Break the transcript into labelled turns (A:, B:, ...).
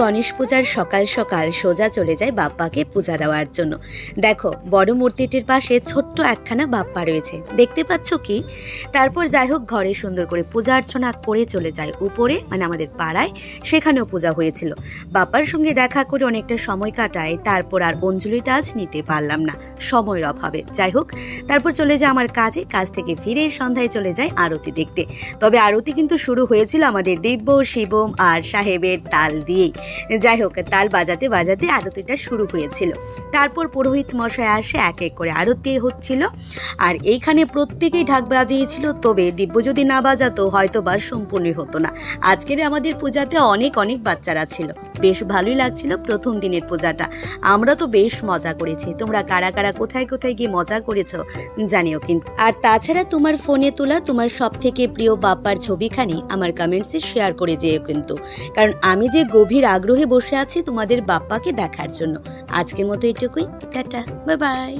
A: গণেশ পূজার সকাল সকাল সোজা চলে যায় বাপ্পাকে পূজা দেওয়ার জন্য। দেখো বড় মূর্তিটির পাশে ছোট্ট একখানা বাপ্পা রয়েছে, দেখতে পাচ্ছ কি? তারপর যাই হোক ঘরে সুন্দর করে পূজা অর্চনা করে চলে যায় উপরে, মানে আমাদের পাড়ায়, সেখানেও পূজা হয়েছিল। বাপ্পার সঙ্গে দেখা করে অনেকটা সময় কাটায়, তারপর আর অঞ্জলিটা আজ নিতে পারলাম না সময়ের অভাবে। যাই হোক তারপর চলে যায় আমার কাজে, কাজ থেকে ফিরে সন্ধ্যায় চলে যায় আরতি দেখতে। তবে আরতি কিন্তু শুরু হয়েছিল আমাদের দিব্য শিবম আর সাহেবের তাল দিয়েই। যাই হোক তাল বাজাতে বাজাতে আরতিটা শুরু হয়েছিল। তারপর পুরোহিত মশাই আসে, এক এক করে আরতি হচ্ছিল। আর এইখানে প্রত্যেকেই ঢাক বাজিয়েছিল, তবে দিব্য যদি না বাজাতো হয়তো বা সম্পূর্ণ হতো না। আজকের আমাদের পূজাতে অনেক অনেক বাচ্চারা ছিল, বেশ ভালোই লাগছিল প্রথম দিনের পূজাটা। আমরা তো বেশ মজা করেছি, তোমরা কারা কারা কোথায় কোথায় গিয়ে মজা করেছো জানিও কিন্তু। আর তাছাড়া তোমার ফোনে তোলা তোমার সব থেকে প্রিয় বাপ্পার ছবিখানি আমার কমেন্টসে শেয়ার করে যেও কিন্তু, কারণ আমি যে গভীর আগ্রহে বসে আছি তোমাদের বাপ্পাকে দেখার জন্য। আজকের মতো এটুকুই, টাটা, বাই বাই।